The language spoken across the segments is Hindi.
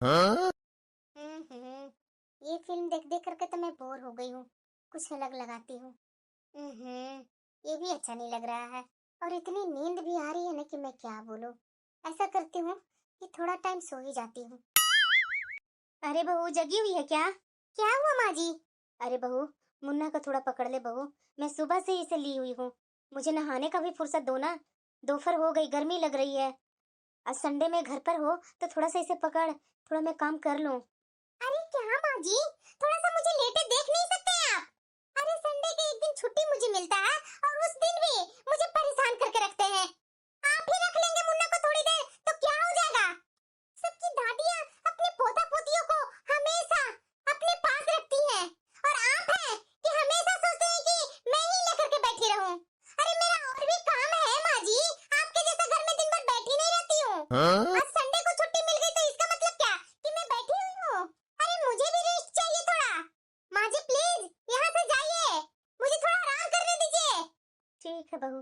ये फिल्म देख देख करके तो मैं बोर हो गई हूँ। कुछ अलग लगाती हूँ। ये भी अच्छा नहीं लग रहा है। और इतनी नींद भी आ रही है ना कि मैं क्या बोलूँ। ऐसा करती हूँ कि थोड़ा टाइम सो ही जाती हूँ। अरे बहू जगी हुई है क्या? क्या हुआ माँ जी? अरे बहू, मुन्ना को थोड़ा पकड़ ले बहू। मैं सुबह से इसे ली हुई हूँ। मुझे नहाने का भी फुर्सत दो ना। दोपहर हो गई, गर्मी लग रही है। आज संडे में घर पर हो तो थोड़ा सा इसे पकड़, थोड़ा मैं काम कर लूं। अरे क्या माँ जी, थोड़ा सा मुझे लेटे देख नहीं सकते आप? अरे संडे के एक दिन छुट्टी मुझे मिलता है और उस दिन भी मुझे परेशान करके रखते हैं। आप ही रख लेंगे मुन्ना को थोड़ी देर तो क्या हो जाएगा? सबकी दादियाँ अपने पोता पोतियों को हमेशा अपने पास रखती हैं और आप हैं कि हमेशा सोचते हैं कि मैं ही लेकर के बैठी रहूं। अरे मेरा और भी काम है माँ जी, आपके जैसा घर में दिन भर बैठी नहीं रहती हूँ। आज संडे को छुट्टी मिल गई तो इसका मतलब क्या कि मैं बैठी हुई हूँ? अरे मुझे भी रेस्ट चाहिए थोड़ा। माँ जी प्लीज यहाँ से जाइए, मुझे थोड़ा आराम करने दीजिए। ठीक है बहू।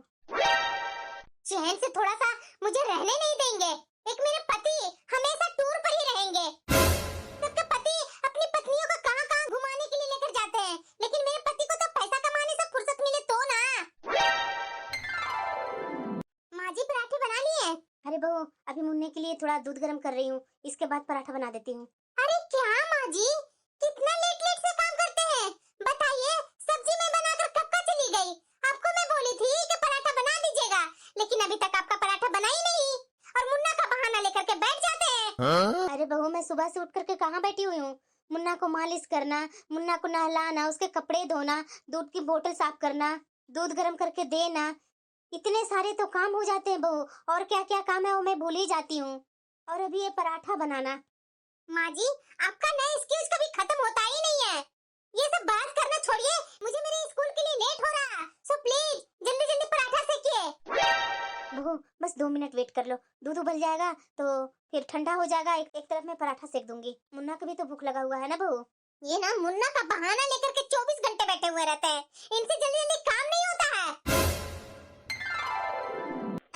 चैन से थोड़ा सा मुझे रहने नहीं देंगे। एक मेरे पति हमेशा टूर पर ही रहेंगे। सबके पति अपनी पत्नियों को कहां-कहां घुमाने के लिए लेकर जाते हैं, लेकिन मेरे पति को तो पैसा कमाने से फुर्सत मिले तो ना। माँ जी पराठे बना लिए? अरे बहू, अभी मुन्ने के लिए थोड़ा दूध गर्म कर रही हूँ, इसके बाद पराठा बना देती हूँ। अरे क्या माँ जी, कितना लेट लेट से काम करते हैं। बताइए, सब्जी मैं बनाकर कब का चली गई। आपको मैं बोली थी कि पराठा बना दीजिएगा, लेकिन अभी तक आपका पराठा बना ही नहीं और मुन्ना का बहाना लेकर के बैठ जाते हैं। अरे बहू, मैं सुबह से उठ करके कहाँ बैठी हुई हूँ। मुन्ना को मालिश करना, मुन्ना को नहलाना, उसके कपड़े धोना, दूध की बोतल साफ करना, दूध गर्म करके देना, इतने सारे तो काम हो जाते हैं बहू। और क्या क्या काम है वो मैं भूल ही जाती हूँ। और अभी ये पराठा बनाना। माँ जी, आपका नया एक्सक्यूज कभी खत्म होता ही नहीं है। ये सब बात करना छोड़िए, मुझे मेरे स्कूल के लिए लेट हो रहा है। सो प्लीज जल्दी जल्दी पराठा सेकिए। बहू बस 2 मिनट वेट कर लो, दूध उबल जाएगा तो फिर ठंडा हो जाएगा। एक तरफ मैं पराठा सेक दूंगी। मुन्ना को भी तो भूख लगा हुआ है ना बहू। ये ना मुन्ना का बहाना लेकर के 24 घंटे बैठे हुए रहते हैं। इनसे जल्दी जल्दी काम नहीं होता है।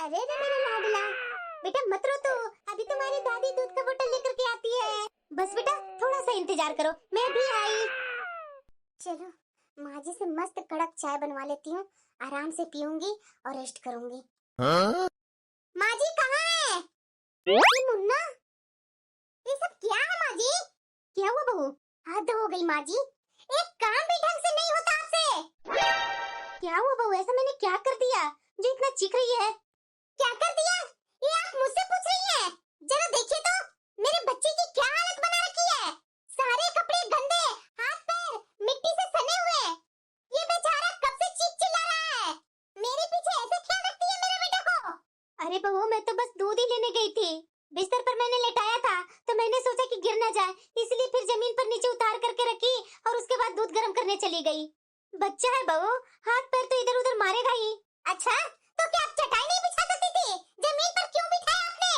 अरे रे मेरा लाडला, बेटा मत रो तो, अभी तुम्हारी दादी दूध का बोतल लेकर के आती है। बस बेटा थोड़ा सा इंतजार करो, मैं भी आई। चलो माँ जी से मस्त कड़क चाय बनवा लेती हूँ, आराम से पीऊंगी और रेस्ट करूंगी। माँ जी कहाँ है? ये मुन्ना, ये सब क्या है माँ जी? क्या हुआ बहू? हद हो गई माँ जी, एक काम भी ढंग से नहीं होता आपसे। क्या हुआ बहू, ऐसा मैंने क्या कर दिया जो इतना चीख रही है? क्या कर दिया ये आप मुझसे पूछ रही हैं? जरा देखिए तो मेरे बच्चे की क्या हालत बना रखी है। सारे कपड़े गंदे, हाथ पैर मिट्टी से सने हुए। ये बेचारा कब से चीख चिल्ला रहा है। मेरे पीछे ऐसे क्या लगती है मेरे बेटे को? अरे बहू मैं तो बस दूध ही लेने गई थी। बिस्तर पर मैंने लेटाया था तो मैंने सोचा कि गिर ना जाए, इसलिए फिर जमीन पर नीचे उतार करके रखी और उसके बाद दूध गर्म करने चली गई। बच्चा है बहू, हाथ पैर तो इधर उधर मारेगा ही। अच्छा तो क्या आप चटाई नहीं बिछा सकती थी? जमीन पर क्यों बिठाया आपने?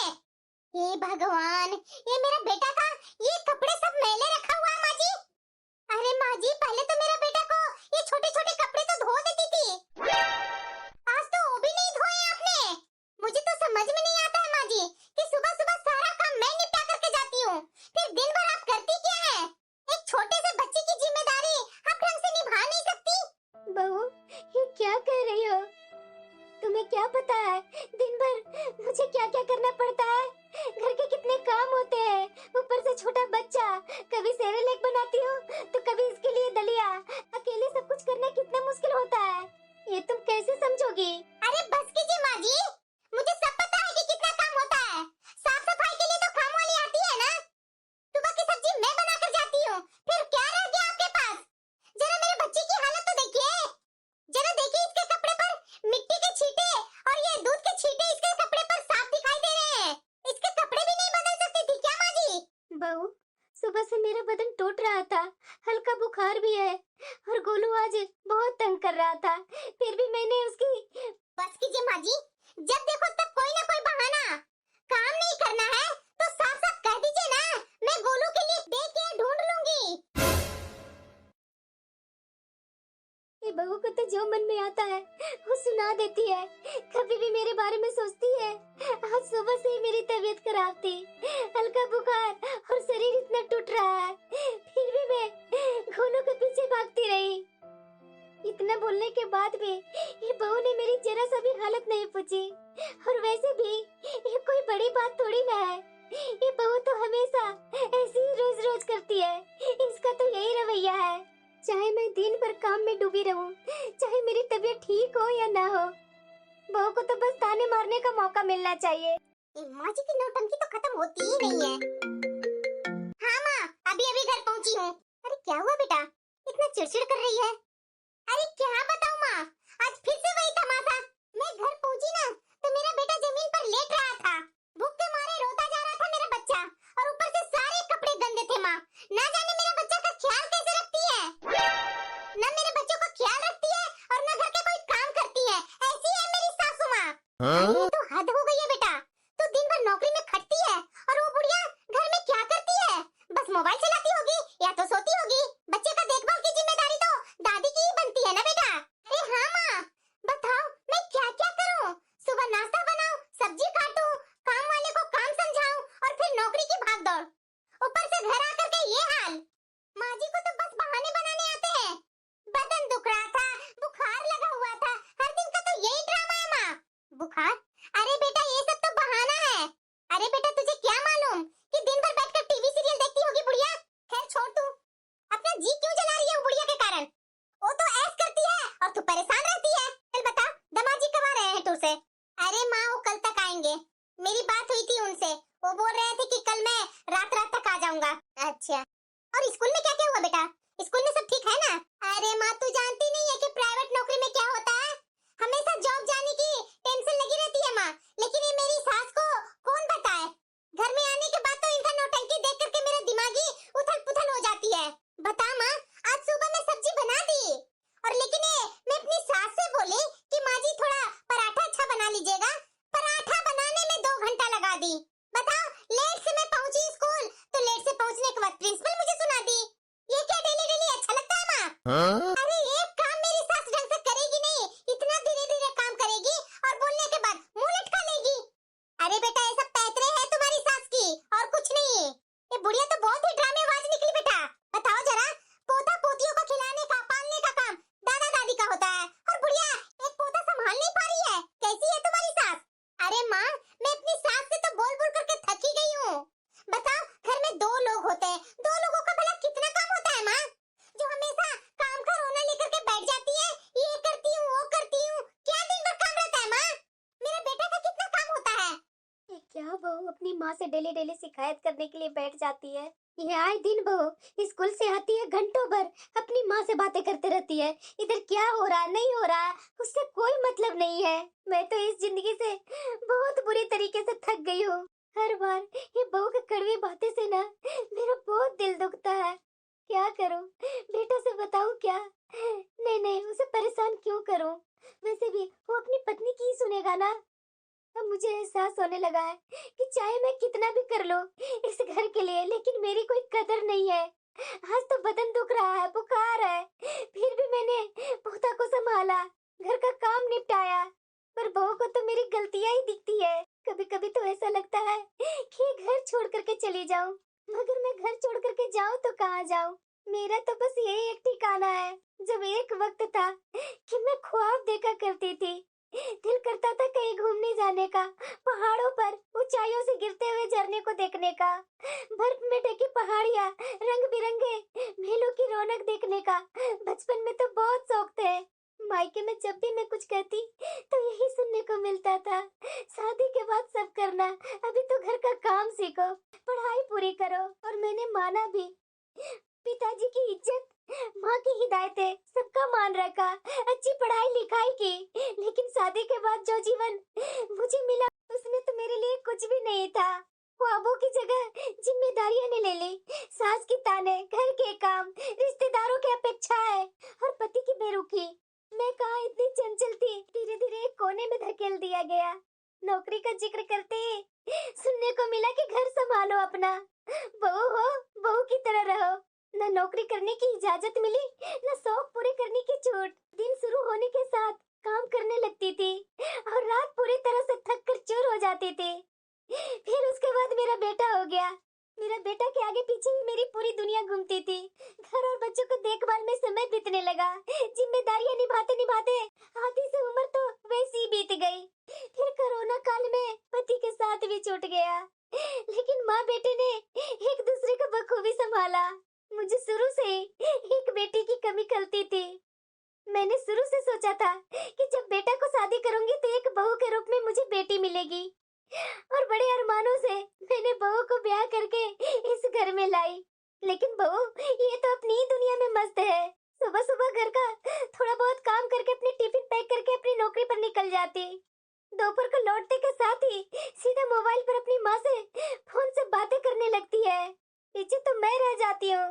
हे भगवान, ये मेरा बेटा था, ये कपड़े सब मैले रखा हुआ है माँ जी। अरे माँ जी पहले तो मेरा बेटा को ये छोटे छोटे कपड़े तो धो देती थी, आज तो वो भी नहीं धोए आपने। मुझे तो समझ में नहीं आता है माँ जी कि सुबह सुबह सारा काम मैं निपटा करके जाती हूँ, फिर दिन भर आप करती क्या है? एक छोटे से बच्चे की जिम्मेदारी आप ढंग से निभा नहीं सकती। बहू ये क्या कह रही हो? तुम्हें क्या पता है दिन भर मुझे क्या क्या करना पड़ता है। घर के कितने काम होते हैं, ऊपर से छोटा बच्चा, कभी सेरेलैक बनाती हूँ तो कभी इसके लिए दलिया। अकेले सब कुछ करना कितना मुश्किल होता है, ये तुम कैसे समझोगी? अरे बस कीजिए माँ जी, मुझे सब पता है कि कितना काम होता है। साफ सफाई के लिए तो काम वाली आती है ना। सुबह की सब्जी मैं बनाकर जाती हूँ, फिर क्या रह गया आपके पास? जरा मेरे बच्चे की हालत तो देखिए, जरा देखिए इसके कपड़े पर मिट्टी के छींटे और ये दूध के छींटे इसके कपड़े पर साफ दिखाई दे रहे हैं। इसके कपड़े भी नहीं बदल सकती थी क्या माँ जी? बहू सुबह से मेरा बदन टूट रहा था, हल्का बुखार भी है और गोलू आज बहुत तंग कर रहा था, फिर भी मैंने उसकी। बस कीजिए माँ जी, जब देखो तब कोई ना कोई बहाना। काम नहीं करना है तो साफ साफ कह दीजिए ना, मैं गोलू के लिए डे केयर ढूंढ लूंगी। ये बहू को तो जो मन में आता है वो सुना देती है, कभी भी मेरे बारे में सोचती है। आज सुबह से ही मेरी तबीयत खराब थी, हल्का बुखार और शरीर इतना टूट रहा है, फिर भी मैं घोलों के पीछे भागती रही। इतना बोलने के बाद भी ये बहू ने मेरी जरा सा भी हालत नहीं पूछी। और वैसे भी ये कोई बड़ी बात थोड़ी ना है, ये बहू तो हमेशा ऐसी ही रोज रोज करती है, इसका तो यही रवैया है। चाहे मैं दिन भर काम में डूबी रहूं, चाहे मेरी तबीयत ठीक हो या ना हो, बहू को तो बस ताने मारने का मौका मिलना चाहिए। माँ जी की नौटंकी तो खत्म होती ही नहीं है। हाँ माँ, अभी अभी घर पहुँची हूँ। अरे क्या हुआ बेटा, इतना चिड़चिड़ कर रही है? अरे क्या बताऊँ माँ, आज फिर से वही तमाशा। मैं घर पहुँची ना तो मेरा बेटा जमीन पर लेट रहा था, भूख के मारे रोता जा रहा था मेरा बच्चा, और ऊपर से सारे कपड़े गंदे थे। माँ ना जाने मेरा बच्चा का ख्याल कैसे रखती है, ना मेरे बच्चों का ख्याल रखती है और ना घर के कोई काम करती है। ऐसी है मेरी सासू माँ। अरे तो हद हो गई है बेटा, तू दिन भर नौकरी में खटती है और वो बुढ़िया घर में क्या करती है? बस मोबाइल चलाती होगी या तो सोती होगी। बच्चे का देखभाल की जिम्मेदारी तो दादी की ही बनती है ना बेटा। अरे हाँ माँ, बताओ मैं क्या क्या करूँ? सुबह नाश्ता बनाऊं, सब्जी काटूं, काम वाले को काम समझाऊं और फिर नौकरी की भागदौड़, ऊपर से घर आकर के ये हाल। माँ जी को तो बस बहाने बनाने आते हैं। बदन दुख रहा था, बुखार लगा हुआ था, हर दिन का तो यही ड्रामा है माँ। बुखार? अरे बेटा ये सब तो बहाना है। अरे बेटा तुझे क्या मालूम कि दिन भर बैठकर टीवी सीरियल देखती होगी बुढ़िया। खैर छोड़ तू, अपना जी क्यों जला रही है वो बुढ़िया के कारण? वो तो ऐश करती है और तू परेशान रहती है। चल बता, दामाद जी कब आ रहे हैं टूर से? अरे माँ वो कल तक आएंगे, मेरी बात हुई थी उनसे, वो बोल रहे थे कि कल मैं रात रात तक आ जाऊंगा। अच्छा, और स्कूल में क्या क्या हुआ बेटा? स्कूल में सब ठीक है ना? अरे माँ तू जानती नहीं है कि प्राइवेट नौकरी में क्या होता है, हमेशा जॉब जाने की टेंशन लगी रहती है माँ। लेकिन ये मेरी सास को कौन बताए, घर में आने के बाद तो इनका नौटंकी देख करके मेरा दिमागी उथल पुथल हो जाती है। बता माँ, आज सुबह मैं सब्जी बना दी और लेकिन ये मैं अपनी सास से बोली कि माँ जी थोड़ा पराठा अच्छा बना लीजिएगा, पराठा बनाने में 2 घंटा लगा दी। बताओ, लेट से मैं पहुंची स्कूल तो लेट से पहुंचने के बाद प्रिंसिपल मुझे सुना दी। ये क्या डेली डेली अच्छा लगता है माँ? हाँ? अरे एक काम मेरी सास ढंग से करेगी नहीं, इतना धीरे धीरे काम करेगी और बोलने के बाद मुंह लटका लेगी। अरे बेटा ये सब पैतरे है तुम्हारी सास की और कुछ नहीं। ये बुढ़िया तो बहुत ही ड्रामेबाज निकली बेटा। बताओ जरा, पोता पोतियों को खिलाने का पालने का काम दादा दादी का होता है और बुढ़िया एक पोता संभाल नहीं पा रही है। कैसी है तुम्हारी सास? अरे माँ मैं अपनी सास से तो बोल बोल करके थक ही गई हूँ। बताओ, घर में 2 लोग होते हैं, 2 लोगों का भला कितना काम होता है माँ, जो हमेशा काम का रोना लेकर के बैठ जाती है, ये करती हूँ वो करती हूँ। क्या दिन भर काम रहता है माँ? मेरा बेटा का कितना काम होता है? ये क्या बहू अपनी माँ से डेली डेली शिकायत करने के लिए बैठ जाती है? ये आए दिन बहू स्कूल से आती है, घंटों भर अपनी माँ से बातें करते रहती है, इधर क्या हो रहा नहीं हो रहा उससे कोई मतलब नहीं है। मैं तो इस जिंदगी से बहुत बुरी तरीके से थक गई हूँ। हर बार ये बहू की कड़वी बातें से ना मेरा बहुत दिल दुखता है। क्या करूं, बेटा से बताऊं क्या? नहीं नहीं, उसे परेशान क्यों करूं? वैसे भी वो अपनी पत्नी की ही सुनेगा ना। अब मुझे एहसास होने लगा है कि चाहे मैं कितना भी कर लूं इस घर के लिए, लेकिन मेरी कोई कदर नहीं है। आज तो बदन दुख रहा है, बुखार है, फिर भी मैंने पोता को संभाला, घर का काम निपटाया, पर बहू को तो मेरी गलतियां ही दिखती है। कभी कभी तो ऐसा लगता है कि घर छोड़ करके चली जाऊं, मगर मैं घर छोड़ करके जाऊं तो कहाँ जाऊं? मेरा तो बस यही एक ठिकाना है। जब एक वक्त था कि मैं ख्वाब देखा करती थी, दिल करता था कहीं घूमने जाने का, पहाड़ों पर ऊंचाइयों से गिरते हुए झरने को देखने का, बर्फ में ढकी पहाड़ियाँ, रंग बिरंगे मेलों की रौनक देखने का। बचपन में तो बहुत शौक थे। मायके में जब भी मैं कुछ कहती तो यही सुनने को मिलता था, शादी के बाद सब करना, अभी तो घर का काम सीखो, पढ़ाई पूरी करो। और मैंने माना भी। पिताजी की इज्जत, माँ की हिदायतें, सबका मान रखा, अच्छी पढ़ाई लिखाई की, लेकिन शादी के बाद जो जीवन मुझे मिला उसमें तो मेरे लिए कुछ भी नहीं था। ख्वाबों की जगह जिम्मेदारियां ने ले ली, सास की ताने, घर के काम, रिश्तेदारों की अपेक्षाएं और पति की बेरुखी। मैं कहाँ इतनी चंचल थी, धीरे धीरे एक कोने में धकेल दिया गया। नौकरी का जिक्र करते ही सुनने को मिला कि घर संभालो अपना, बहू हो बहू की तरह रहो, न नौकरी करने की इजाजत मिली, न शौक पूरे करने की छूट। दिन शुरू होने के साथ काम करने लगती थी और रात पूरी तरह से थक कर चूर हो जाती थी। फिर उसके बाद मेरा बेटा हो गया। मेरा बेटा के आगे पीछे ही मेरी पूरी दुनिया घूमती थी। घर और बच्चों को देखभाल में समय बीतने लगा। जिम्मेदारियां निभाते निभाते आधी से उम्र तो वैसे ही बीत गई। फिर कोरोना काल में पति के साथ भी छूट गया, लेकिन माँ बेटे ने एक दूसरे को बखूबी संभाला। मुझे शुरू से ही एक बेटी की कमी खलती थी। मैंने शुरू से सोचा था कि जब बेटा को शादी करूंगी तो एक बहू के रूप में मुझे बेटी मिलेगी, और बड़े अरमानों से मैंने बहू को ब्याह करके इस घर में लाई। लेकिन बहू ये तो अपनी ही दुनिया में मस्त है। सुबह सुबह घर का थोड़ा बहुत काम करके अपनी टिफिन पैक करके अपनी नौकरी पर निकल जाती। दोपहर को लौटने के साथ ही सीधा मोबाइल पर अपनी माँ से फोन से बातें करने लगती है। पीछे तो मैं रह जाती हूँ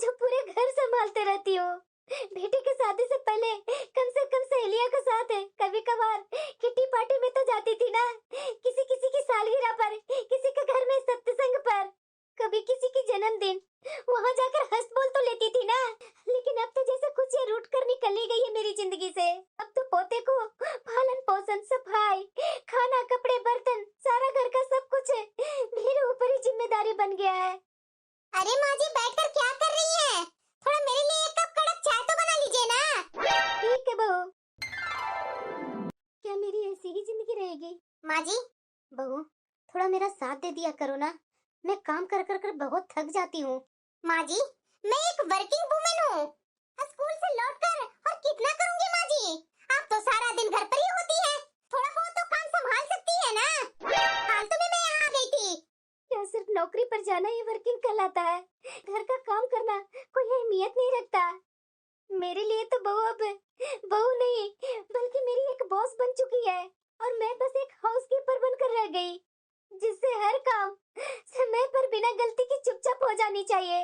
जो पूरे घर संभालते रहती हूँ। बेटे की शादी से पहले कम से कम सहेलियों के साथ कभी कभार किटी पार्टी में तो जाती थी ना, किसी किसी की सालगिरह पर, किसी के घर में सत्संग पर, कभी किसी की जन्मदिन, वहाँ जाकर हंस बोल तो लेती थी ना। लेकिन अब तो जैसे कुछ ये रूठ कर निकली गई है मेरी जिंदगी से। अब तो पोते को पालन पोषण, सफाई, खाना, कपड़े, बर्तन, सारा घर का सब कुछ मेरे ऊपर ही जिम्मेदारी बन गया है। अरे माँ जी, बैठकर क्या कर रही है? थोड़ा मेरे लिए एक कप कड़क चाय तो बना लीजिए ना। ठीक है बहू। क्या मेरी ऐसी ही जिंदगी रहेगी? माँ जी, बहू थोड़ा मेरा साथ दे दिया करो ना, मैं काम कर कर कर बहुत थक जाती हूँ। माँ जी, मैं एक वर्किंग वुमन हूँ। स्कूल से लौटकर और कितना करूँगी माँ जी? आप तो सारा दिन घर पर ही होती है, थोड़ा बहुत तो काम संभाल सकती है ना। फालतू में मैं यहाँ आ गई थी। क्या सिर्फ नौकरी पर जाना ही वर्किंग कहलाता है? घर का काम करना कोई अहमियत नहीं रखता। मेरे लिए तो बहू अब बहू नहीं बल्कि मेरी एक बॉस बन चुकी है, और मैं बस एक हाउसकीपर बनकर रह गई, जिससे हर काम समय पर बिना गलती के चुपचाप हो जानी चाहिए।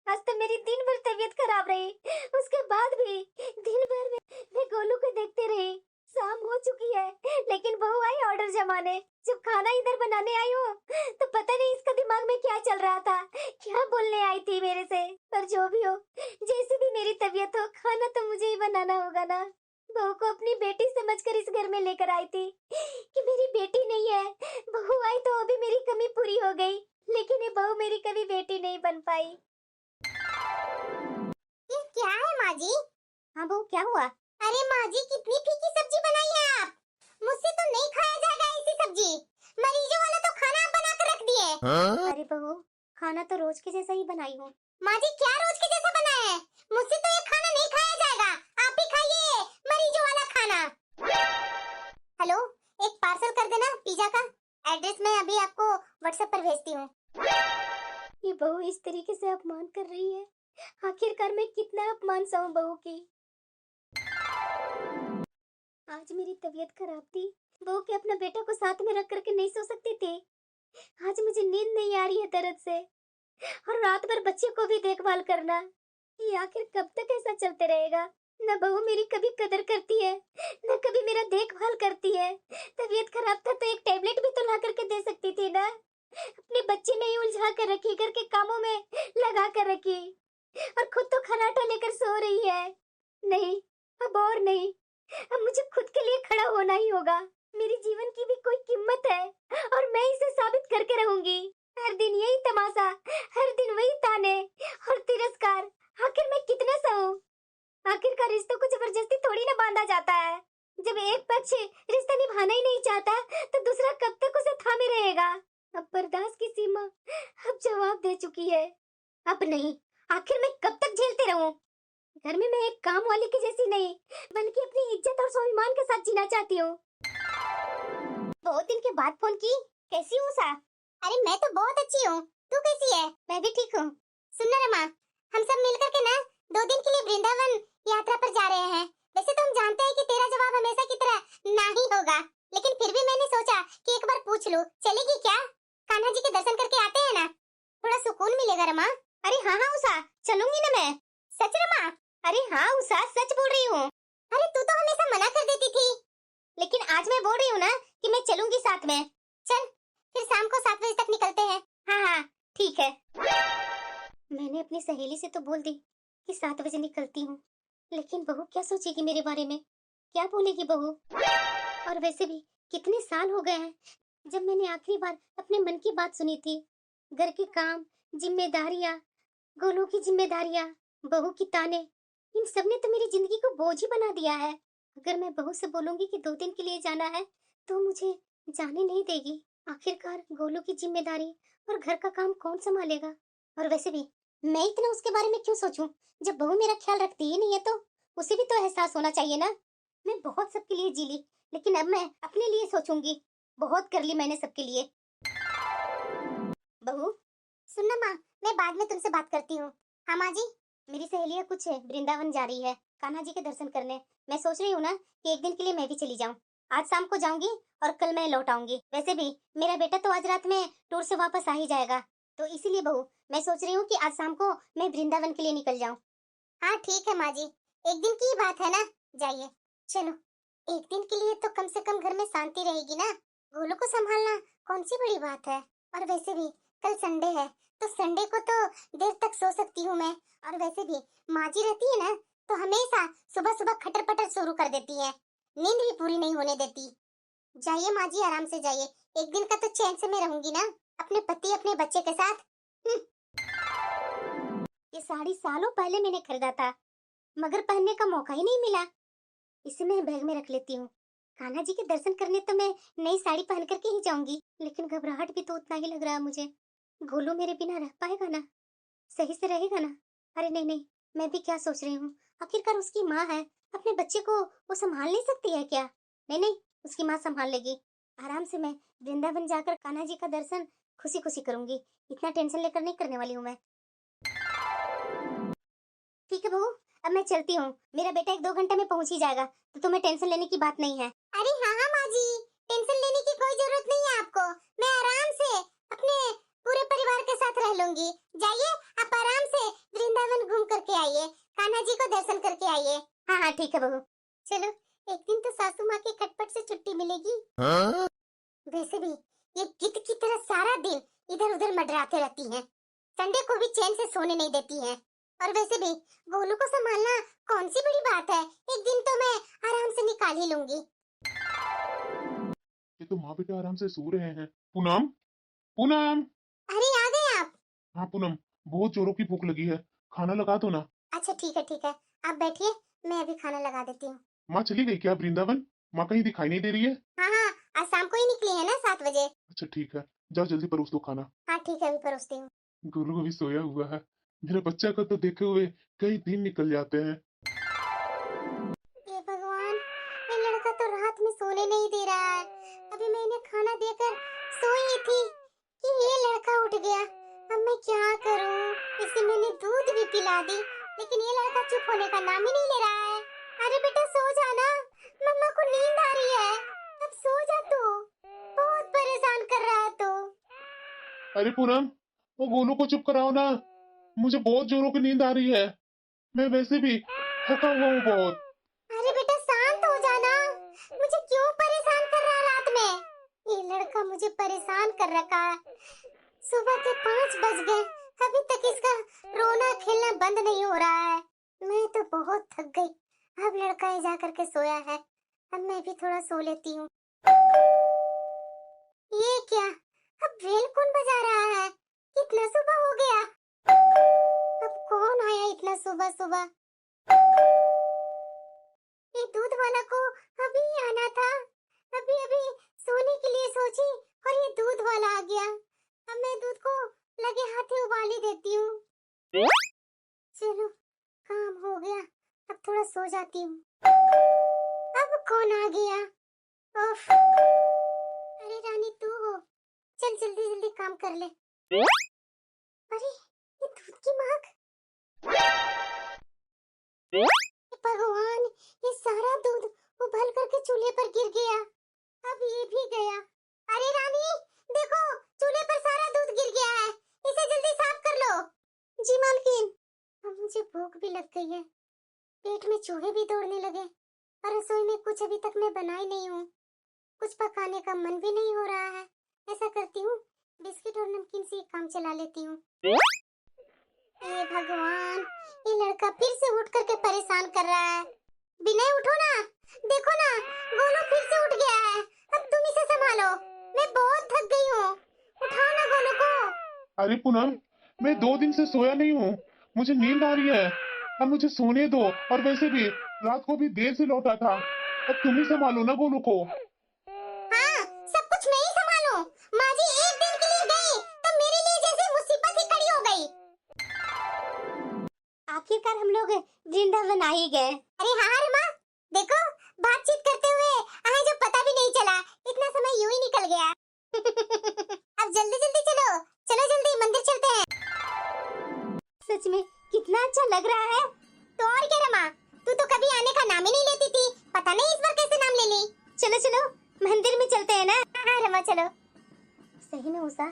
आज तो मेरी दिन भर तबीयत खराब रही, उसके बाद भी दिन भर मैं गोलू को देखते रही। शाम हो चुकी है लेकिन बहू आई ऑर्डर जमाने। जब खाना इधर बनाने आई हूँ तो पता नहीं इसका दिमाग में क्या चल रहा था, क्या बोलने आई थी मेरे से। पर जो भी हो, जैसी भी मेरी तबीयत हो, खाना तो मुझे ही बनाना होगा ना। बहू को अपनी बेटी समझकर इस घर में लेकर आई थी कि मेरी बेटी नहीं है। बहू आई तो वो भी मेरी कमी पूरी हो गई, लेकिन ये बहू मेरी कभी बेटी नहीं बन पाई। ये क्या है माँ जी? हाँ बहू, क्या हुआ? अरे माँ जी, कितनी फीकी सब्जी बनाई है आप। मुझसे तो नहीं खाया जाएगा ऐसी सब्जी। मरीजों वाला तो खाना आप बना कर रख दिए। हाँ? अरे बहू, खाना तो रोज के जैसा ही बनाई हूँ। माँ जी, क्या रोज के जैसा बना है? मुझसे तो ये खाना नहीं खाया जाएगा, आप ही खाइए मरीजों वाला खाना। हेलो, एक पार्सल कर देना पिज्जा का। एड्रेस मैं अभी आपको व्हाट्सएप पर भेजती हूँ। ये बहू इस तरीके से अपमान कर रही है, आखिरकार मैं कितना अपमान सहूं बहू की। आज मेरी तबीयत खराब थी, बहू के अपना बेटा को साथ में रख करके नहीं सो सकती थी। आज मुझे नींद नहीं आ रही है दर्द से, और रात भर बच्चे को भी देखभाल करना। ये आखिर कब तक ऐसा चलते रहेगा? न बहू मेरी कभी कदर करती है, न कभी मेरा देखभाल करती है। तबीयत खराब था तो एक टेबलेट भी तो ला करके दे सकती थी ना। अपने बच्चे में ही उलझा कर रखी, घर के कामों में लगा कर रखी, और खुद तो खर्राटा लेकर सो रही है। नहीं, अब और नहीं, अब मुझे खुद के लिए खड़ा होना ही होगा। मेरी जीवन की भी कोई कीमत है, और मैं इसे साबित करके रहूंगी। हर दिन यही तमाशा, हर दिन वही ताने और तिरस्कार, आखिर मैं कितना सहूं? आखिरकार रिश्तों को जबरदस्ती थोड़ी ना बांधा जाता है। जब एक पक्ष रिश्ता निभाना ही नहीं चाहता तो दूसरा कब तक उसे थामे रहेगा? अब बर्दाश्त की सीमा अब जवाब दे चुकी है। अब नहीं, आखिर मैं कब तक झेलते रहूं? घर में मैं एक काम वाली की जैसी नहीं, बल्कि अपनी इज्जत और स्वाभिमान के साथ जीना चाहती हूँ। बहुत दिन के बाद फोन की, कैसी हो सा? अरे मैं तो बहुत अच्छी हूँ, तू कैसी है? मैं भी ठीक हूँ। सुन ना रमा, हम सब मिलकर के ना 2 दिन के लिए वृंदावन यात्रा पर जा रहे हैं। वैसे तो हम जानते हैं कि तेरा जवाब हमेशा की तरह ना ही होगा, लेकिन फिर भी मैंने सोचा कि एक बार पूछ लूं, चलेगी क्या? कान्हा जी के दर्शन करके आते हैं ना, थोड़ा सुकून मिलेगा रमा। अरे हाँ हाँ उषा, चलूंगी ना मैं। सच रमा? अरे हाँ उषा, सच बोल रही हूँ। अरे तू तो हमेशा मना कर देती थी। लेकिन आज मैं बोल रही हूँ ना कि मैं चलूंगी साथ में। चल, फिर शाम को 7 बजे तक निकलते हैं। हाँ हाँ ठीक है। मैंने अपनी सहेली से तो बोल दी कि 7 बजे निकलती हूँ, लेकिन बहू क्या सोचेगी मेरे बारे में? क्या बोलेगी बहू? और वैसे भी कितने साल हो गए हैं जब मैंने आखिरी बार अपने मन की बात सुनी थी। घर के काम, जिम्मेदारियां, गोलू की जिम्मेदारियां, बहू की ताने, इन सब ने तो मेरी जिंदगी को बोझ ही बना दिया है। अगर मैं बहू से बोलूंगी कि 2 दिन के लिए जाना है तो मुझे जाने नहीं देगी। आखिरकार गोलू की जिम्मेदारी और घर का काम कौन संभालेगा? और वैसे भी मैं इतना उसके बारे में क्यों सोचूं? जब बहू मेरा ख्याल रखती ही नहीं है तो उसे भी तो एहसास होना चाहिए ना। मैं बहुत सबके लिए जी ली, लेकिन अब मैं अपने लिए सोचूंगी। बहुत कर ली मैंने सबके लिए। बहू सुनना माँ, मैं बाद में तुमसे बात करती हूँ। हाँ माँ जी। मेरी सहेलियाँ कुछ वृंदावन जा रही है कान्हा जी के दर्शन करने। मैं सोच रही हूँ ना कि एक दिन के लिए मैं भी चली जाऊँ। आज शाम को जाऊंगी और कल मैं लौट आऊंगी। वैसे भी मेरा बेटा तो आज रात में टूर से वापस आ ही जाएगा, तो इसीलिए बहू मैं सोच रही हूँ कि आज शाम को मैं वृंदावन के लिए निकल जाऊँ। हाँ ठीक है माँ जी, एक दिन की ही बात है ना, जाइए। चलो, एक दिन के लिए तो कम से कम घर में शांति रहेगी ना। गोलू को संभालना कौन सी बड़ी बात है। और वैसे भी कल संडे है, तो संडे को तो देर तक सो सकती हूँ मैं। और वैसे भी माँ जी रहती है ना, तो हमेशा सुबह सुबह खटर पटर शुरू कर देती है, नींद भी पूरी नहीं होने देती। जाइए माँ जी, आराम से जाइए। एक दिन का तो चैन से मैं रहूंगी ना, अपने पति अपने बच्चे के साथ। ये साड़ी सालों पहले मैंने खरीदा था, मगर पहनने का मौका ही नहीं मिला। इसे मैं बैग में रख लेती हूँ। कान्हा जी के दर्शन करने तो मैं नई साड़ी पहन करके ही जाऊंगी, लेकिन घबराहट भी तो उतना ही लग रहा है मुझे। गोलू मेरे बिना रह पाएगा ना? सही से रहेगा ना? अरे नहीं नहीं, मैं भी क्या सोच रही हूँ, आखिरकार उसकी माँ है, अपने बच्चे को वो संभाल नहीं सकती है क्या? नहीं नहीं, उसकी माँ संभाल लेगी। आराम से मैं वृंदावन जाकर कान्हा जी का दर्शन खुशी खुशी करूंगी। इतना टेंशन लेकर नहीं करने वाली हूँ मैं। ठीक है बहू, अब मैं चलती हूँ। मेरा बेटा 1-2 घंटे में पहुंच ही जाएगा, तो तुम्हें टेंशन लेने की बात नहीं है। अरे हाँ हाँ माँ जी, टेंशन लेने की कोई जरूरत नहीं है आपको। मैं आराम से अपने पूरे परिवार के साथ रह लूंगी। जाइए, आप आराम से वृंदावन घूम करके आइए, कान्हा जी को दर्शन करके आइए। हाँ हाँ ठीक है बहू। चलो, एक दिन तो सासू माँ के खटपट से छुट्टी मिलेगी। हाँ? वैसे भी ये गिद्ध की तरह सारा दिन इधर उधर मंडराते रहती हैं। संडे को भी चैन से सोने नहीं देती हैं। और वैसे भी गोलू को संभालना कौन सी बड़ी बात है, एक दिन तो मैं आराम से निकाल ही लूंगी। ये तो माँ बेटा आराम से सो रहे हैं। पूनम, पूनम। अरे आ गए आप? हाँ पूनम, बहुत जोरों की भूख लगी है, खाना लगा दो ना। अच्छा ठीक है, आप बैठिए, मैं अभी खाना लगा देती हूँ। माँ चली गई क्या वृंदावन? माँ कहीं दिखाई नहीं दे रही है। हाँ हाँ, आज शाम को ही निकली है ना 7 बजे। अच्छा ठीक है, जाओ जल्दी परोस दो खाना। हाँ ठीक है, अभी परोसती हूँ। गुरु अभी सोया हुआ है, मेरे बच्चा को तो देखे हुए कई दिन निकल जाते हैं। हे भगवान, ये लड़का तो रात में सोने नहीं दे रहा है। अभी मैं इन्हें खाना देकर सोई थी कि ये लड़का उठ गया। अब मैं क्या करूं? इसे मैंने दूध भी पिला दी, लेकिन ये लड़का चुप होने का नाम ही नहीं ले रहा है। अरे बेटा सो जाना, मम्मा को नींद आ रही है। अब सो जा तू, बहुत परेशान कर रहा है तू। अरे पूनम, वो गोलू को चुप कराओ ना, मुझे बहुत जोरों की नींद आ रही है। मैं वैसे भी थका हुआ हूँ बहुत। अरे बेटा शांत हो जाना, मुझे क्यों परेशान कर रहा है रात में? ये लड़का मुझे परेशान कर रखा है। सुबह के 5 बज गए, अभी तक इसका रोना खेलना बंद नहीं हो रहा है। मैं तो बहुत थक गई। अब लड़का ही जा करके सोया है, अब मैं भी थोड़ा सो लेती हूँ। ये क्या, अब बेल कौन बजा रहा है? इतना सुबह हो गया, अब कौन आया इतना सुबह सुबह? ये दूध वाला को अभी आना था। अभी अभी सोने के लिए सोची और ये दूध वाला आ गया। अब मैं दूध को लगे हाथे उबाल ही देती हूँ। चलो, काम हो गया, अब थोड़ा सो जाती हूँ। अब कौन आ गया? उफ, अरे रानी तू हो, चल जल्दी जल्दी काम कर ले। अरे ये दूध की महक, भगवान, ये सारा दूध उबल करके चूल्हे पर गिर गया। अब ये भी गया। अरे रानी देखो, चूल्हे पर सारा दूध गिर गया है, इसे जल्दी साफ कर लो। जी मालकिन। अब मुझे भूख भी लग गई है, पेट में चूहे भी दौड़ने लगे, और रसोई में कुछ अभी तक मैं बनाई नहीं हूँ। कुछ पकाने का मन भी नहीं हो रहा है। ऐसा करती हूँ, बिस्किट और नमकीन से काम चला लेती हूँ। अरे पूनम, मैं 2 दिन से सोया नहीं हूँ। मुझे नींद आ रही है। अब मुझे सोने दो। और वैसे भी रात को भी देर से लौटा था। अब तुम ही संभालो ना गोलू को। हाँ, सब कुछ मैं ही संभालूं। माँ जी एक दिन के लिए गई तो मेरे लिए जैसे मुसीबत ही खड़ी हो गई। आखिरकार हम लोग वृंदावन आ ही गए। अरे हाँ रे माँ, देखो बातचीत करते हुए आए जो पता भी नहीं चला, इतना समय यूं ही निकल गया। अब जल्दी जल्दी चलो, चलो जल्दी मंदिर चलते हैं। सच में कितना अच्छा लग रहा है। तो और क्या रे माँ, तू तो कभी आने का नाम ही नहीं लेती थी, पता नहीं इस बार कैसे नाम ले ली। चलो चलो मंदिर में चलते हैं ना। हाँ रमा चलो। सही में उषा,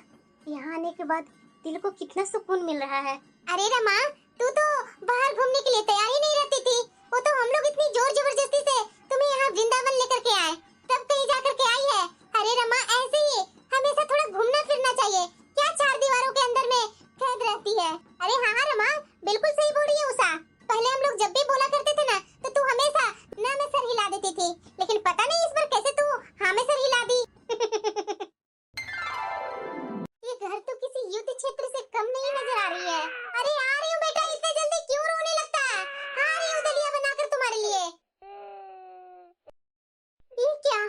यहाँ आने के बाद दिल को कितना सुकून मिल रहा है। अरे रमा, तू तो बाहर घूमने के लिए तैयार ही नहीं रहती थी। वो तो हम लोग इतनी जोर जबरदस्ती से तुम्हें यहाँ वृंदावन लेकर के आए, तब कहीं जाकर के आई है। अरे रमा ऐसे ही हमेशा थोड़ा घूमना फिरना चाहिए, क्या 4 दीवारों के अंदर में कैद रहती है। अरे हाँ हाँ रमा, बिल्कुल सही बोल रही है उषा। पहले हम लोग जब भी बोला करते थे ना तो तू हमेशा ना में सर हिला देती थी, लेकिन पता नहीं इस बार कैसे तू हाँ में सर हिला दी। ये घर तो किसी युद्ध क्षेत्र से कम नहीं नजर आ रही है। अरे आ रही हूँ बेटा, इतने जल्दी क्यों रोने लगता है? आ रही हूँ दलिया बनाकर तुम्हारे लिए। ये क्या,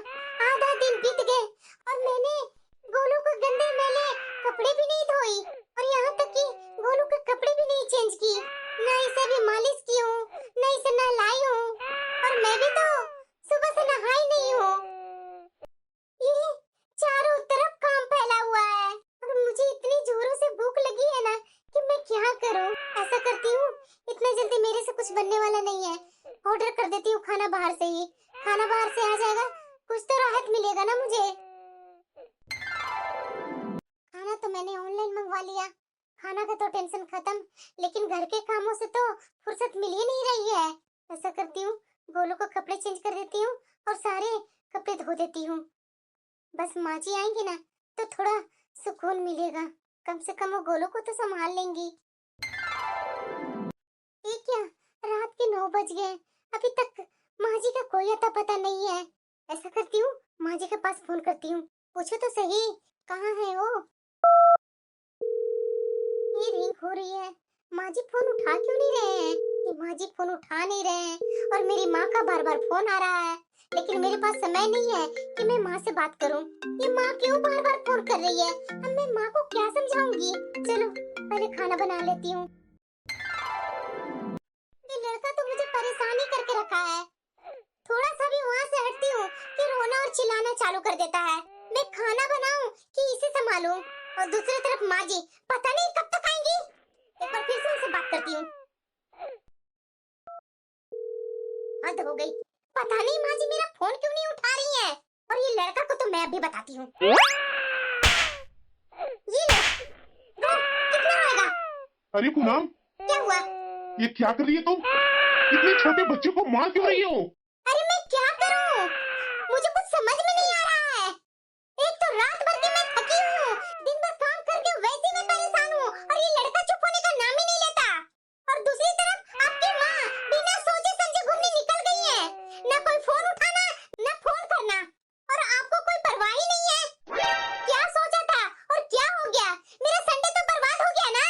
आधा दिन बीत गए और मैंने गोलू को गंदे मैले कपड़े भी नहीं धोई, और यहाँ तक कि गोलू के कपड़े भी नहीं चेंज की, ना इसे भी मालिश की हूँ, ना इसे नहलाई हूँ, और मैं भी तो सुबह से नहाई नहीं हूँ। ये चारों तरफ काम फैला हुआ है और मुझे इतनी जोरों से भूख लगी है ना कि मैं क्या करूँ। ऐसा करती हूँ, इतना जल्दी मेरे से कुछ बनने वाला नहीं है, ऑर्डर कर देती हूँ खाना बाहर से ही। खाना बाहर से आ जाएगा, कुछ तो राहत मिलेगा ना मुझे। खाना तो मैंने ऑनलाइन मंगवा लिया, खाना का तो टेंशन खत्म, लेकिन घर के कामों से तो फुर्सत मिल ही नहीं रही है। ऐसा करती हूँ, गोलू को कपड़े चेंज कर देती हूँ और सारे कपड़े धो देती हूँ। बस माँ जी आएंगी ना तो थोड़ा सुकून मिलेगा, कम से कम वो गोलू को तो संभाल लेंगी। ये क्या, रात के 9 बज गए, अभी तक माँ जी का कोई अता पता नहीं है। ऐसा करती हूँ, माँ जी के पास फोन करती हूँ, पूछो तो सही कहाँ है वो। ये रिंग हो रही है, माँ जी फोन उठा क्यों नहीं रहे हैं? ये माँ जी फोन उठा नहीं रहे हैं और मेरी माँ का बार बार फोन आ रहा है, लेकिन मेरे पास समय नहीं है कि मैं माँ से बात करूं। ये माँ क्यों बार बार फोन कर रही है? अब मैं माँ को क्या समझाऊंगी? चलो पहले खाना बना लेती हूँ। ये लड़का तो मुझे परेशान ही करके रखा है। थोड़ा सा भी वहाँ से हटती हूँ कि रोना और चिल्लाना चालू कर देता है। मैं खाना बनाऊं कि इसे संभालूं? और दूसरी तरफ माँ जी पता नहीं कब तक आएंगी। एक बार फिर से उनसे बात करती हूँ। हद हो गई, पता नहीं माँ जी मेरा फोन क्यों नहीं उठा रही है। और ये लड़का को तो मैं अभी बताती हूँ। ये ले, रो, कितना रोएगा? अरे पूनम, क्या हुआ? ये क्या कर रही है तुम? इतने छोटे बच्चे को मार क्यों रही हो? अरे मैं क्या करूं? मुझे कुछ समझ में नहीं आ रहा है। एक तो रात भर की मैं थकी हूँ, दिन भर काम करके वैसे मैं परेशान हूँ, और ये लड़का चुप होने का नाम ही नहीं लेता। और दूसरी तरफ आपकी माँ बिना सोचे समझे घूमने निकल गई है, ना कोई फोन उठाना ना फोन करना, और आपको कोई परवाह ही नहीं है। क्या सोचा था और क्या हो गया? मेरा संडे तो बर्बाद हो गया ना।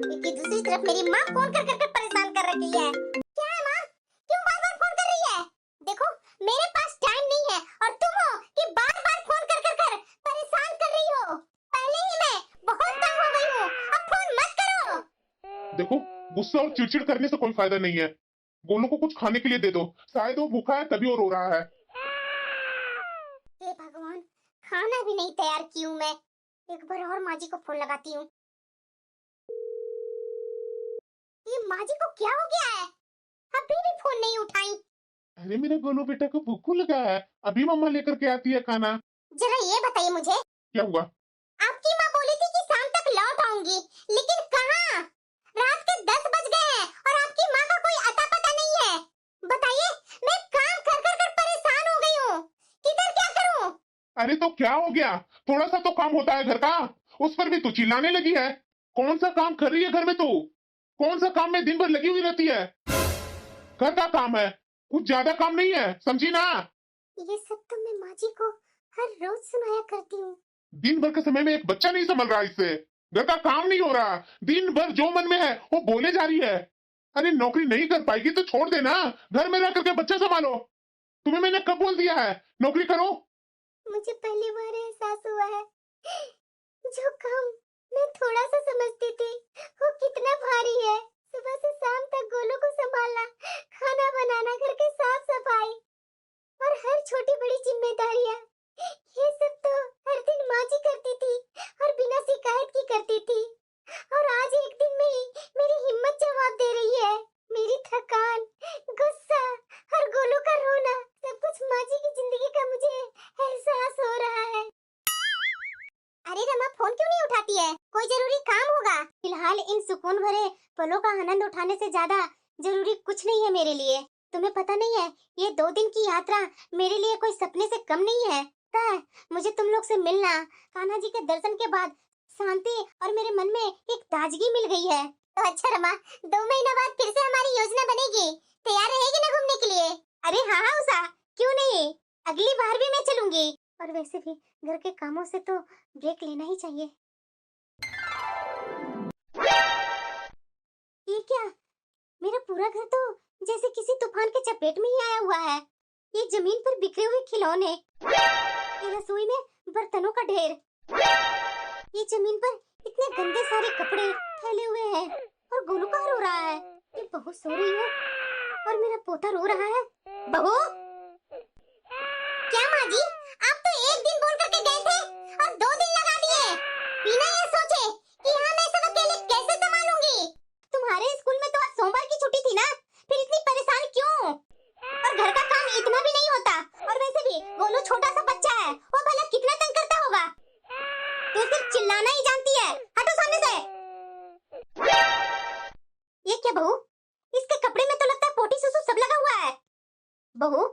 लेकिन दूसरी तरफ मेरी माँ फोन कर करके परेशान कर रखी है। क्या है माँ, क्यों बार बार फोन कर रही है? देखो मेरे पास टाइम नहीं है और तुम हो कि बार बार फोन कर कर कर परेशान कर रही हो। पहले ही मैं बहुत तंग हो गई हूँ, अब फोन मत करो। देखो, गुस्सा और चिड़चिड़ करने से कोई फायदा नहीं है। गोलू को कुछ खाने के लिए दे दो, शायद वो भूखा है तभी वो रो रहा है। हे भगवान, खाना भी नहीं तैयार की हूँ मैं। एक बार और माँ जी को फोन लगाती हूँ। ये माँ जी को क्या हो गया है? अभी भी फोन नहीं उठाई। अरे मेरे गोलू बेटा को भूख लगा है, अभी मम्मा लेकर के आती है खाना। जरा ये बताइए मुझे, क्या हुआ? आपकी माँ बोली थी कि शाम तक लौट आऊंगी, लेकिन कहाँ? रात के 10 बज गए हैं और आपकी माँ का कोई अता पता नहीं है। बताइए, मैं काम कर कर कर परेशान हो गई हूँ, किधर क्या करूँ? अरे तो क्या हो गया? थोड़ा सा तो काम होता है घर का, उस पर भी तू चिल्लाने लगी है। कौन सा काम कर रही है घर में तू? कौन सा काम में दिन भर लगी हुई रहती है? घर का काम है, कुछ ज्यादा काम नहीं है, समझी ना? ये सब तो मैं माँ जी को हर रोज सुनाया करती हूँ। दिन भर के समय में एक बच्चा नहीं संभल रहा इससे। घर का काम नहीं हो रहा, दिन भर जो मन में है वो बोले जा रही है। अरे नौकरी नहीं कर पाएगी तो छोड़ देना, घर में रह करके बच्चा संभालो। तुम्हें मैंने कब बोल दिया है नौकरी करो? मुझे पहली बार एहसास हुआ है जो काम मैं थोड़ा सा समझती थी वो कितना भारी है। सुबह से शाम तक गोलू को संभालना, खाना बनाना, घर के साफ सफाई और हर छोटी बड़ी जिम्मेदारियां, ये सब तो हर दिन माँ जी करती थी और बिना शिकायत की करती थी। और आज एक दिन में ही मेरी हिम्मत जवाब दे रही है। मेरी थकान, गुस्सा और गोलू का रोना, सब कुछ माँ जी की जिंदगी का मुझे एहसास हो रहा है। अरे रमा, फोन क्यों नहीं उठाती है? कोई जरूरी काम होगा। फिलहाल इन सुकून भरे पलों का आनंद उठाने से ज्यादा जरूरी कुछ नहीं है मेरे लिए। तुम्हें पता नहीं है, ये 2 दिन की यात्रा मेरे लिए कोई सपने से कम नहीं है। मुझे तुम लोग से मिलना, कान्हा जी के दर्शन के बाद शांति और मेरे मन में एक ताजगी मिल गई है। तो अच्छा रमा, 2 महीना बाद फिर से हमारी योजना बनेगी। तैयार रहेगी ना घूमने के लिए? अरे हाँ हाँ उषा, क्यों नहीं, अगली बार भी मैं चलूंगी। और वैसे भी घर के कामों से तो ब्रेक लेना ही चाहिए। ये क्या, मेरा पूरा घर तो जैसे किसी तूफान के चपेट में ही आया हुआ है। ये जमीन पर बिखरे हुए खिलौने, ये रसोई में बर्तनों का ढेर, ये जमीन पर इतने गंदे सारे कपड़े फैले हुए हैं। और गोलू कहाँ रो रहा है? ये बहू सो रही है और मेरा पोता रो रहा है। बहू, क्या माँ जी, आप तो एक दिन बोल करके गए थे और 2 दिन लगा दिए, बिना ये सोचे कि हाँ मैं सब अकेले कैसे संभालूंगी। तुम्हारे स्कूल में तो आज सोमवार की छुट्टी थी ना, फिर इतनी परेशान क्यों? और घर का काम इतना भी नहीं होता। और वैसे भी गोलू छोटा सा बच्चा है, वो भला कितना तंग करता होगा। तू सिर्फ चिल्लाना ही जानती है, हटो सामने से। ये क्या बहू, इसके कपड़े में तो लगता है पोटी सुसु सब लगा हुआ है। बहू,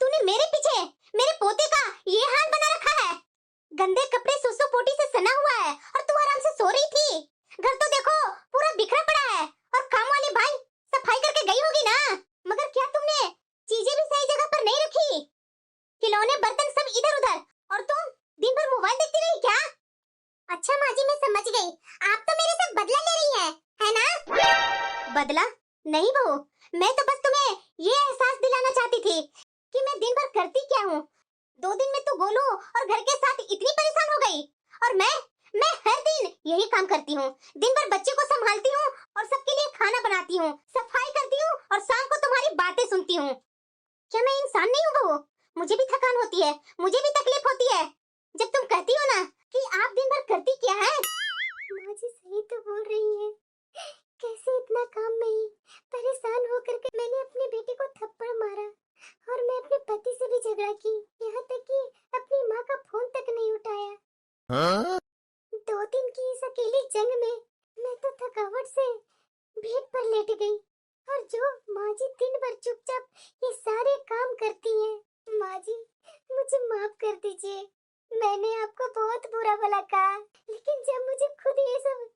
तूने मेरे पीछे मेरे पोते का ये हाल बना रखा है। गंदे कपड़े सुसु पोटी से सना हुआ है और तू आराम से सो रही थी। घर तो देखो पूरा बिखरा पड़ा है और काम वाली भाई सफाई करके गई होगी ना। मगर क्या तुमने चीजें भी सही जगह पर नहीं रखी? खिलौने बर्तन सब इधर उधर, और तुम दिन भर मोबाइल देखती रही क्या? अच्छा माँ जी, मैं समझ गई, आप तो मेरे से बदला ले रही है ना? बदला नहीं बहू, मैं तो बस तुम्हें ये एहसास दिलाना चाहती थी कि मैं दिन भर करती क्या हूँ। 2 दिन में तो गोलू और घर के साथ इतनी परेशान हो गई, और मैं हर दिन यही काम करती हूँ। दिन भर बच्चे को संभालती हूँ और सबके लिए खाना बनाती हूँ, सफाई करती हूँ और शाम को तुम्हारी बातें सुनती हूँ। क्या मैं इंसान नहीं हूँ बहू? मुझे भी थकान होती है, मुझे भी तकलीफ होती है। जब तुम कहती हो ना कि आप दिन भर करती क्या है। माँ जी सही तो बोल रही है। कैसे इतना काम में ही परेशान होकर के मैंने अपनी बेटी को थप्पड़ मारा और मैं अपने पति से भी झगड़ा की, यहाँ तक कि अपनी माँ का फोन तक नहीं उठाया। 2 दिन की इस अकेली जंग में मैं तो थकावट से बेड पर लेट गई, और जो माँ जी दिन भर चुपचाप ये सारे काम करती हैं। माँ जी मुझे माफ कर दीजिए, मैंने आपको बहुत बुरा भला कहा, लेकिन जब मुझे खुद ये सब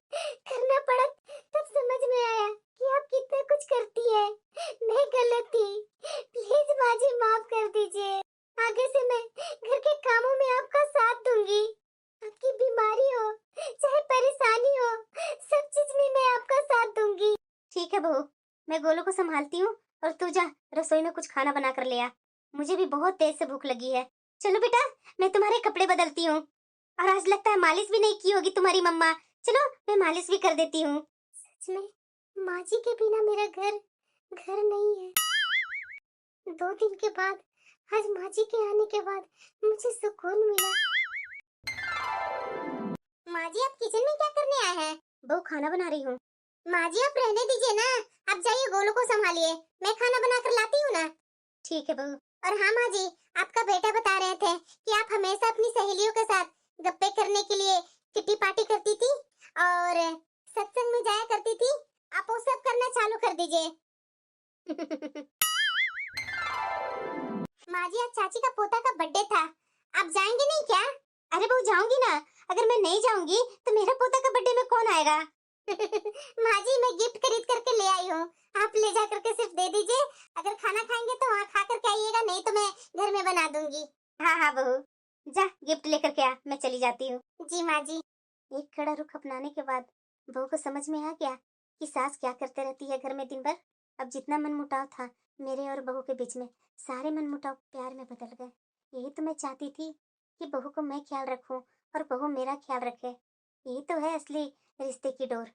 करना पड़ा तब समझ में आया कि आप कितना कुछ करती हैं। मैं गलत थी, प्लीज माँ जी माफ कर दीजिए। आगे से मैं घर के कामों में आपका साथ दूंगी। आपकी बीमारी हो चाहे परेशानी हो, सब चीज में मैं आपका साथ दूंगी। ठीक है बहू, मैं गोलू को संभालती हूँ और तू जा रसोई में कुछ खाना बना कर ले आ। मुझे भी बहुत तेज से भूख लगी है। चलो बेटा, मैं तुम्हारे कपड़े बदलती हूँ। और आज लगता है मालिश भी नहीं की होगी तुम्हारी मम्मा। चलो मैं मालिश भी कर देती हूँ। सच में माँ जी के बिना मेरा घर घर नहीं है। 2 दिन के बाद, आज माँ जी के आने के बाद मुझे सुकून मिला। माँ जी आप किचन में क्या करने आए हैं? बहू खाना बना रही हूँ। माँ जी आप रहने दीजिए ना, आप जाइए गोलू को संभालिए, मैं खाना बना कर लाती हूँ ना। ठीक है बहू। और हाँ माँ जी, आपका बेटा बता रहे थे कि आप हमेशा अपनी सहेलियों के साथ गप्पे करने के लिए किटी पार्टी करती थी और सत्संग में जाया करती थी। आप वो सब करना चालू कर दीजिए। माँ जी आज चाची का पोता का बर्थडे था, आप जाएंगे नहीं क्या? अरे बहू जाऊंगी ना, अगर मैं नहीं जाऊंगी तो मेरा पोता का बर्थडे में कौन आएगा? माँ जी मैं गिफ्ट खरीद करके ले आई हूँ, आप ले जा करके सिर्फ दे दीजिए। अगर खाना खाएंगे तो वहाँ खा करके आइएगा, नहीं तो मैं घर में बना दूंगी। हाँ हाँ बहू, जा गिफ्ट लेकर के आ, मैं चली जाती हूँ। जी माँ जी। एक कड़ा रुख अपनाने के बाद बहू को समझ में आ गया कि सास क्या करते रहती है घर में दिन भर। अब जितना मनमुटाव था मेरे और बहू के बीच में, सारे मनमुटाव प्यार में बदल गए। यही तो मैं चाहती थी कि बहू को मैं ख्याल रखूं और बहू मेरा ख्याल रखे। यही तो है असली रिश्ते की डोर।